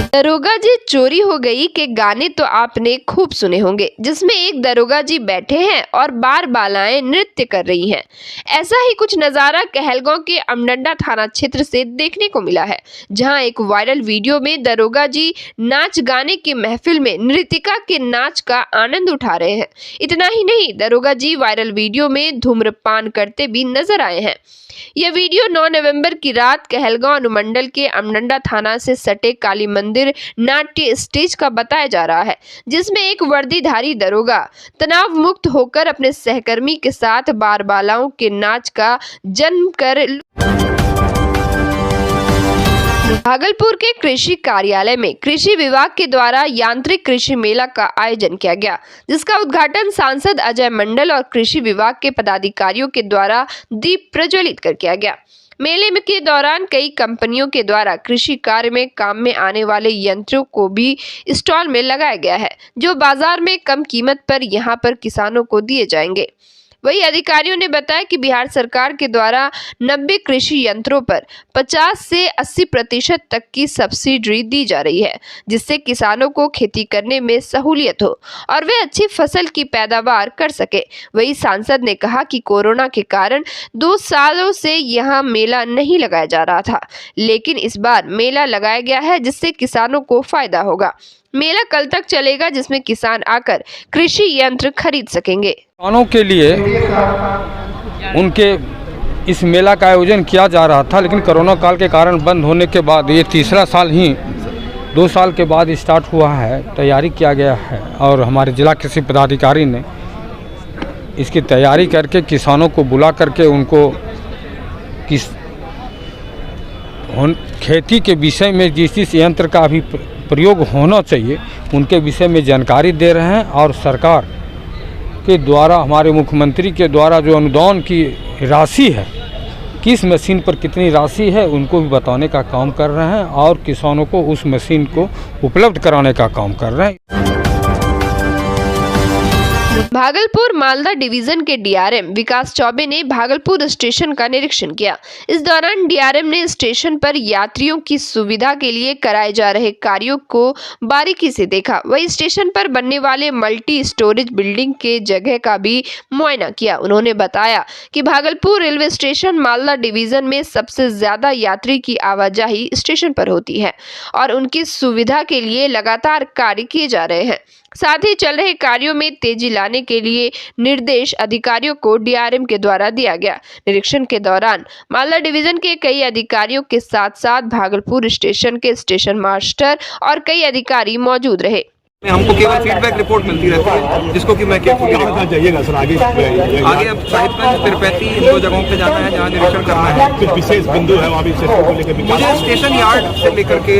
दरोगा जी चोरी हो गई के गाने तो आपने खूब सुने होंगे, जिसमें एक दरोगा जी बैठे हैं और बार बालाएं नृत्य कर रही हैं। ऐसा ही कुछ नजारा कहलगांव के अमडंडा थाना क्षेत्र से देखने को मिला है, जहां एक वायरल वीडियो में दरोगा जी नाच गाने की महफिल में नृतिका के नाच का आनंद उठा रहे हैं। इतना ही नहीं, दरोगा जी वायरल वीडियो में धूम्रपान करते भी नजर आए हैं। यह वीडियो 9 नवंबर की रात कहलगांव अनुमंडल के अमडंडा थाना से सटे काली मंदिर नाट्य स्टेज का बताया जा रहा है, जिसमें एक वर्दीधारी दरोगा तनाव मुक्त होकर अपने सहकर्मी के साथ बारबालाओं के नाच का जन्म कर भागलपुर के कृषि कार्यालय में कृषि विभाग के द्वारा यांत्रिक कृषि मेला का आयोजन किया गया, जिसका उद्घाटन सांसद अजय मंडल और कृषि विभाग के पदाधिकारियों के द्वारा दीप प्रज्वलित कर किया गया। मेले के दौरान कई कंपनियों के द्वारा कृषि कार्य में काम में आने वाले यंत्रों को भी स्टॉल में लगाया गया है, जो बाजार में कम कीमत पर यहां पर किसानों को दिए जाएंगे। वही अधिकारियों ने बताया कि बिहार सरकार के द्वारा 90 कृषि यंत्रों पर 50 से 80% तक की सब्सिडी दी जा रही है, जिससे किसानों को खेती करने में सहूलियत हो और वे अच्छी फसल की पैदावार कर सके। वही सांसद ने कहा कि कोरोना के कारण 2 सालों से यहां मेला नहीं लगाया जा रहा था, लेकिन इस बार मेला लगाया गया है, जिससे किसानों को फायदा होगा। मेला कल तक चलेगा, जिसमें किसान आकर कृषि यंत्र खरीद सकेंगे। किसानों के लिए उनके इस मेला का आयोजन किया जा रहा था, लेकिन कोरोना काल के कारण बंद होने के बाद ये तीसरा साल ही 2 साल के बाद स्टार्ट हुआ है। तैयारी किया गया है और हमारे जिला कृषि पदाधिकारी ने इसकी तैयारी करके किसानों को बुला करके उनको खेती के विषय में जिस यंत्र का अभी प्रयोग होना चाहिए उनके विषय में जानकारी दे रहे हैं और सरकार के द्वारा हमारे मुख्यमंत्री के द्वारा जो अनुदान की राशि है, किस मशीन पर कितनी राशि है, उनको भी बताने का काम कर रहे हैं और किसानों को उस मशीन को उपलब्ध कराने का काम कर रहे हैं। भागलपुर मालदा डिवीजन के डीआरएम विकास चौबे ने भागलपुर स्टेशन का निरीक्षण किया। इस दौरान डीआरएम ने स्टेशन पर यात्रियों की सुविधा के लिए कराए जा रहे कार्यों को बारीकी से देखा। वहीं स्टेशन पर बनने वाले मल्टी स्टोरेज बिल्डिंग के जगह का भी मुआयना किया। उन्होंने बताया कि Bhagalpur railway station Malda division में सबसे ज्यादा यात्री की आवाजाही स्टेशन पर होती है और उनकी सुविधा के लिए लगातार कार्य किए जा रहे हैं। साथ ही चल रहे कार्यों में तेजी लाने के लिए निर्देश अधिकारियों को डीआरएम के द्वारा दिया गया। निरीक्षण के दौरान मालदा डिवीजन के कई अधिकारियों के साथ साथ भागलपुर स्टेशन के स्टेशन मास्टर और कई अधिकारी मौजूद रहे। हमको केवल फीडबैक रिपोर्ट मिलती रहती है, जिसको कि मैं केयरफुली जाइएगा सर। आगे अब साहिबगंज तिरुपति इन 2 जगहों पे जाना है जहाँ निरीक्षण करना है। कुछ विशेष बिंदु है वहाँ भी को लेकर मुझे स्टेशन यार्ड से लेकर के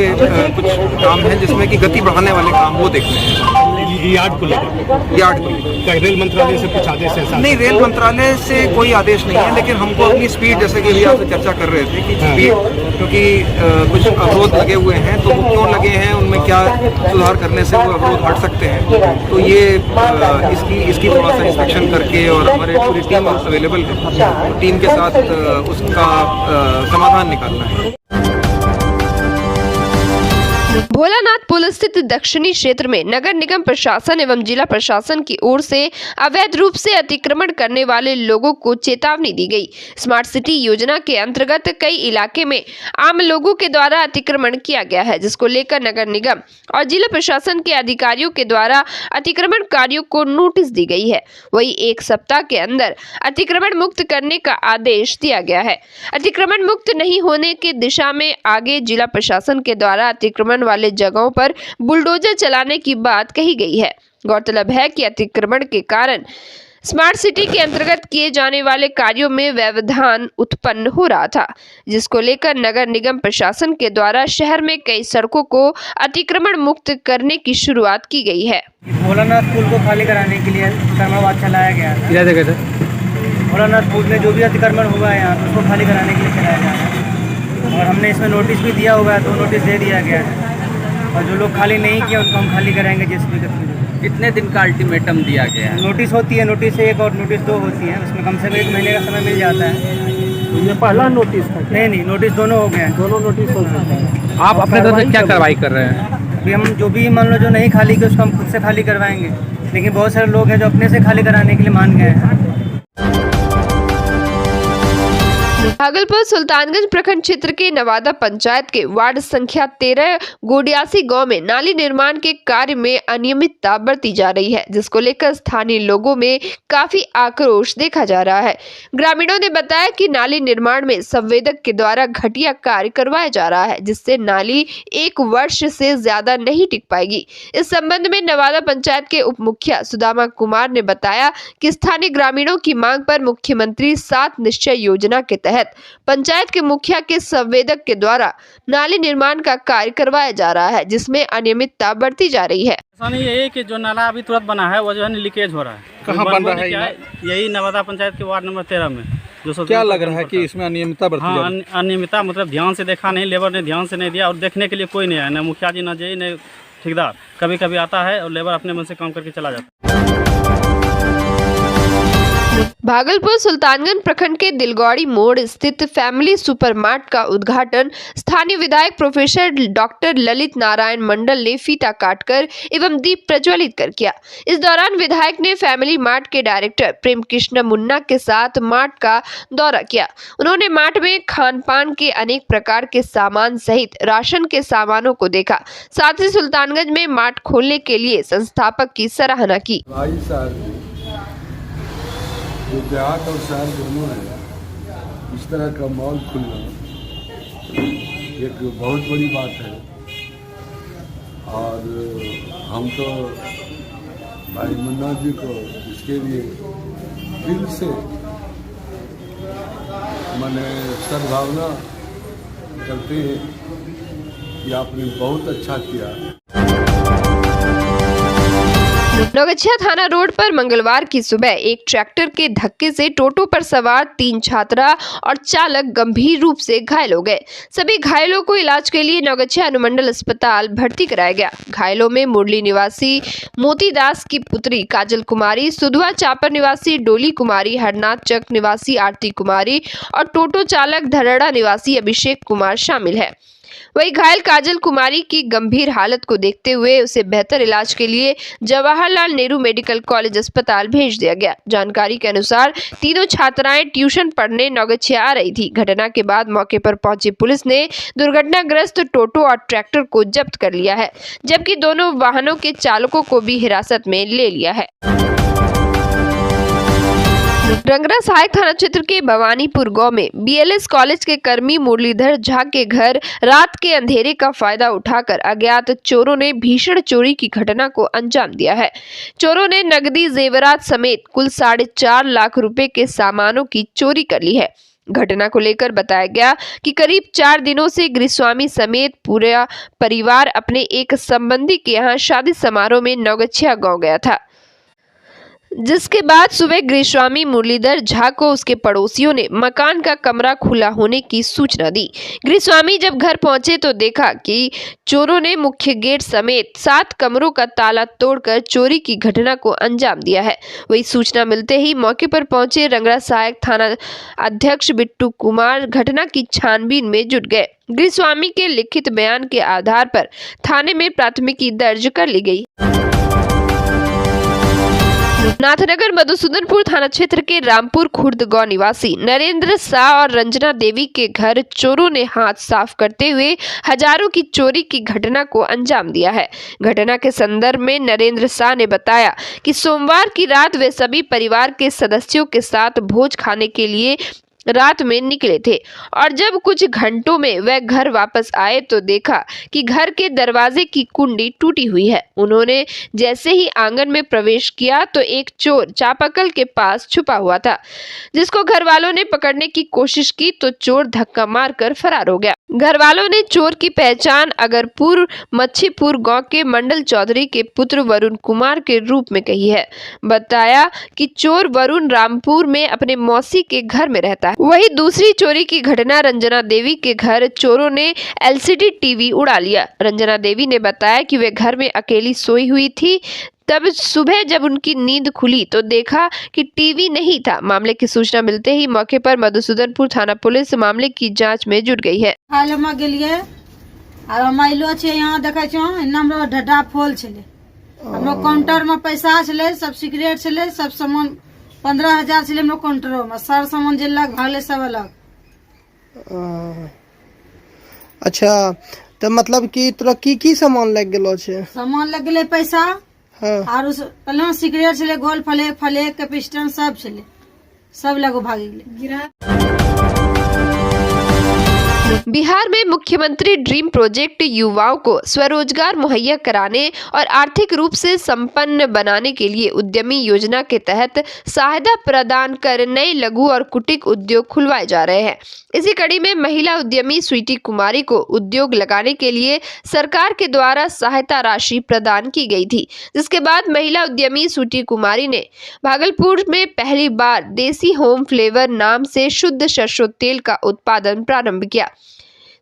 कुछ काम है जिसमें कि गति बढ़ाने वाले काम वो देखने हैं। यार्ड को लेकर रेल मंत्रालय से कुछ आदेश है? नहीं, रेल मंत्रालय से कोई आदेश नहीं है, लेकिन हमको अपनी स्पीड, जैसे कि अभी आपसे चर्चा कर रहे थे कि स्पीड, क्योंकि कुछ अवरोध लगे हुए हैं तो वो क्यों लगे हैं, उनमें क्या सुधार करने से वो अवरोध हट सकते हैं, तो ये इसकी थोड़ा सा इंस्पेक्शन करके और हमारे पूरी टीम अवेलेबल है, टीम के साथ उसका समाधान निकालना है। भोलानाथ पुल स्थित दक्षिणी क्षेत्र में नगर निगम प्रशासन एवं जिला प्रशासन की ओर से अवैध रूप से अतिक्रमण करने वाले लोगों को चेतावनी दी गई। स्मार्ट सिटी योजना के अंतर्गत कई इलाके में आम लोगों के द्वारा अतिक्रमण किया गया है, जिसको लेकर नगर निगम और जिला प्रशासन के अधिकारियों के द्वारा अतिक्रमणकारियों को नोटिस दी गई है। वही 1 सप्ताह के अंदर अतिक्रमण मुक्त करने का आदेश दिया गया है। अतिक्रमण मुक्त नहीं होने की दिशा में आगे जिला प्रशासन के द्वारा अतिक्रमण वाले जगहों पर बुलडोजर चलाने की बात कही गई है। गौरतलब है कि अतिक्रमण के कारण स्मार्ट सिटी के अंतर्गत किए जाने वाले कार्यों में व्यवधान उत्पन्न हो रहा था, जिसको लेकर नगर निगम प्रशासन के द्वारा शहर में कई सड़कों को अतिक्रमण मुक्त करने की शुरुआत की गई है। भोलानाथ पुल को खाली कराने के लिए अतिक्रमण चलाया गया था। क्या जगह था? भोलानाथ पुल में जो भी अतिक्रमण हुआ है यहाँ उसको खाली कराने के लिए चलाया जा रहा है और हमने इसमें नोटिस भी दिया हुआ है, तो नोटिस दे दिया गया है और जो लोग खाली नहीं किया उनको हम खाली कराएंगे जिसमें कितने दिन का अल्टीमेटम दिया गया है? नोटिस होती है, नोटिस 1 और नोटिस 2 होती है, उसमें कम से कम 1 महीने का समय मिल जाता है। तो ये पहला नोटिस था? नहीं, नोटिस दोनों हो गए हैं। दोनों नोटिस हो गए। आप अपने तरफ से क्या कार्रवाई कर रहे हैं? अभी हम जो भी मान लो जो नहीं खाली किया उसको हम खुद से खाली करवाएंगे, लेकिन बहुत सारे लोग हैं जो अपने से खाली कराने के लिए मान गए हैं। भागलपुर सुल्तानगंज प्रखंड क्षेत्र के नवादा पंचायत के वार्ड संख्या 13 गोडियासी गांव में नाली निर्माण के कार्य में अनियमितता बरती जा रही है, जिसको लेकर स्थानीय लोगों में काफी आक्रोश देखा जा रहा है। ग्रामीणों ने बताया कि नाली निर्माण में संवेदक के द्वारा घटिया कार्य करवाया जा रहा है, जिससे नाली 1 वर्ष से ज्यादा नहीं टिक पाएगी। इस संबंध में नवादा पंचायत के उप मुखिया सुदामा कुमार ने बताया कि स्थानीय ग्रामीणों की मांग पर मुख्यमंत्री 7 निश्चय योजना के तहत पंचायत के मुखिया के संवेदक के द्वारा नाली निर्माण का कार्य करवाया जा रहा है, जिसमें अनियमितता बढ़ती जा रही है। परेशानी यही है कि जो नाला अभी तुरंत बना है वो जो है लीकेज हो रहा है। कहाँ बन रहा है यही नवादा पंचायत के वार्ड नंबर 13 में। क्या लग रहा है कि इसमें अनियमितता बढ़ती जा रही है? अनियमितता मतलब ध्यान से देखा नहीं, लेबर ने ध्यान से नहीं दिया और देखने के लिए कोई नहीं आया, न मुखिया जी, न जेई, न ठेकेदार। कभी कभी आता है और लेबर अपने मन से काम करके चला जाता है। भागलपुर सुल्तानगंज प्रखंड के दिलगौड़ी मोड़ स्थित फैमिली सुपरमार्ट का उद्घाटन स्थानीय विधायक प्रोफेसर डॉक्टर ललित नारायण मंडल ने फीता काटकर एवं दीप प्रज्वलित कर किया। इस दौरान विधायक ने फैमिली मार्ट के डायरेक्टर प्रेम कृष्ण मुन्ना के साथ मार्ट का दौरा किया। उन्होंने मार्ट में खान पान के अनेक प्रकार के सामान सहित राशन के सामानों को देखा। साथ ही सुल्तानगंज में मार्ट खोलने के लिए संस्थापक की सराहना की। जो देहात और शहर दोनों है, इस तरह का मॉल खुलना एक बहुत बड़ी बात है। और हम तो भाई मुन्ना जी को इसके लिए दिल से मैंने सद्भावना करते हैं कि आपने बहुत अच्छा किया। नौगछिया थाना रोड पर मंगलवार की सुबह एक ट्रैक्टर के धक्के से टोटो पर सवार 3 छात्रा और चालक गंभीर रूप से घायल हो गए। सभी घायलों को इलाज के लिए नौगछिया अनुमंडल अस्पताल भर्ती कराया गया। घायलों में मुरली निवासी मोती दास की पुत्री काजल कुमारी, सुधवा चापर निवासी डोली कुमारी, हरनाथ चक निवासी आरती कुमारी और टोटो चालक धरड़ा निवासी अभिषेक कुमार शामिल है। वही घायल काजल कुमारी की गंभीर हालत को देखते हुए उसे बेहतर इलाज के लिए जवाहरलाल नेहरू मेडिकल कॉलेज अस्पताल भेज दिया गया। जानकारी के अनुसार तीनों छात्राएं ट्यूशन पढ़ने नौगछिया आ रही थी। घटना के बाद मौके पर पहुंची पुलिस ने दुर्घटनाग्रस्त टोटो और ट्रैक्टर को जब्त कर लिया है, जबकि दोनों वाहनों के चालकों को भी हिरासत में ले लिया है। रंगरा सहायक थाना क्षेत्र के भवानीपुर गांव में बीएलएस कॉलेज के कर्मी मुरलीधर झा के घर रात के अंधेरे का फायदा उठाकर अज्ञात चोरों ने भीषण चोरी की घटना को अंजाम दिया है। चोरों ने नकदी, जेवरात समेत कुल 4.5 लाख रुपए के सामानों की चोरी कर ली है। घटना को लेकर बताया गया कि करीब 4 दिनों से गृहस्वामी समेत पूरा परिवार अपने एक संबंधी के यहाँ शादी समारोह में नौगछिया गाँव गया था, जिसके बाद सुबह गृहस्वामी मुरलीधर झा को उसके पड़ोसियों ने मकान का कमरा खुला होने की सूचना दी। गृहस्वामी जब घर पहुंचे तो देखा कि चोरों ने मुख्य गेट समेत 7 कमरों का ताला तोड़कर चोरी की घटना को अंजाम दिया है। वही सूचना मिलते ही मौके पर पहुंचे रंगरा सहायक थाना अध्यक्ष बिट्टू कुमार घटना की छानबीन में जुट गए। गृहस्वामी के लिखित बयान के आधार पर थाने में प्राथमिकी दर्ज कर ली गई। नाथनगर मधुसूदनपुर थाना क्षेत्र के रामपुर खुर्द गांव निवासी नरेंद्र शाह और रंजना देवी के घर चोरों ने हाथ साफ करते हुए हजारों की चोरी की घटना को अंजाम दिया है। घटना के संदर्भ में नरेंद्र शाह ने बताया कि सोमवार की रात वे सभी परिवार के सदस्यों के साथ भोज खाने के लिए रात में निकले थे और जब कुछ घंटों में वह घर वापस आए तो देखा कि घर के दरवाजे की कुंडी टूटी हुई है। उन्होंने जैसे ही आंगन में प्रवेश किया तो एक चोर चापाकल के पास छुपा हुआ था, जिसको घर वालों ने पकड़ने की कोशिश की तो चोर धक्का मारकर फरार हो गया। घर वालों ने चोर की पहचान अगरपुर मच्छीपुर गांव के मंडल चौधरी के पुत्र वरुण कुमार के रूप में कही है। बताया कि चोर वरुण रामपुर में अपने मौसी के घर में रहता है। वही दूसरी चोरी की घटना रंजना देवी के घर चोरों ने एलसीडी टीवी उड़ा लिया। रंजना देवी ने बताया कि वे घर में अकेली सोई हुई थी। तब सुबह जब उनकी नींद खुली तो देखा कि टीवी नहीं था। मामले की सूचना मिलते ही मौके पर मधुसूदनपुर थाना पुलिस मामले की जांच में जुट गई है। हालमा गेलिए और हम अइलो छे यहाँ देखे छो हमरो ढड्डा फॉल छले हमरो काउंटर में पैसा छले सब सिगरेट छले सब सामान 15,000 छले हमरो काउंटरो में सर सामान जे लग भागले सब अलग। अच्छा तो मतलब कि तोरा की सामान लग गेलो छे? सामान लग गेले पैसा हाँ। और पहले सिगरेट छले गोल फ्लेक कैपिस्टन सब छले सब लगो भाग गेले। बिहार में मुख्यमंत्री ड्रीम प्रोजेक्ट युवाओं को स्वरोजगार मुहैया कराने और आर्थिक रूप से संपन्न बनाने के लिए उद्यमी योजना के तहत सहायता प्रदान कर नए लघु और कुटीर उद्योग खुलवाए जा रहे हैं। इसी कड़ी में महिला उद्यमी स्वीटी कुमारी को उद्योग लगाने के लिए सरकार के द्वारा सहायता राशि प्रदान की गई थी, जिसके बाद महिला उद्यमी स्वीटी कुमारी ने भागलपुर में पहली बार देसी होम फ्लेवर नाम से शुद्ध सरसों तेल का उत्पादन प्रारंभ किया।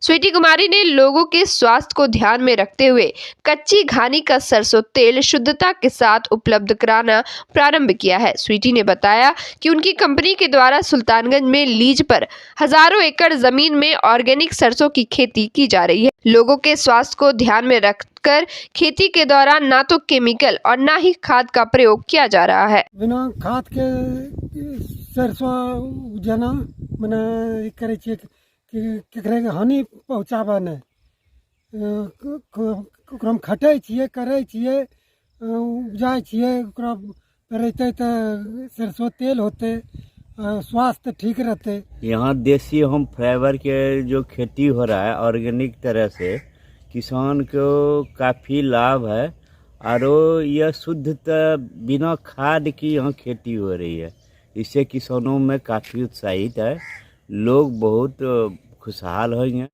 स्वीटी कुमारी ने लोगों के स्वास्थ्य को ध्यान में रखते हुए कच्ची घानी का सरसों तेल शुद्धता के साथ उपलब्ध कराना प्रारंभ किया है। स्वीटी ने बताया कि उनकी कंपनी के द्वारा सुल्तानगंज में लीज पर हजारों एकड़ जमीन में ऑर्गेनिक सरसों की खेती की जा रही है। लोगों के स्वास्थ्य को ध्यान में रखकर खेती के दौरान ना तो केमिकल और ना ही खाद का प्रयोग किया जा रहा है। बिना खाद के सरसों उपजाना मने करे छियै केकरे हानि पहुँचाबे नहीं, ओकरा में खटे छियै करे छियै उपजाए छियै ओकरा रहते तो सरसों तेल होते स्वास्थ्य ठीक रहते। यहाँ देसी होम फ्लेवर के जो खेती हो रहा है ऑर्गेनिक तरह से किसान को काफ़ी लाभ है और यह शुद्धता बिना खाद की यहाँ खेती हो रही है। इससे किसानों में काफ़ी उत्साहित है, लोग बहुत खुशहाल हैं।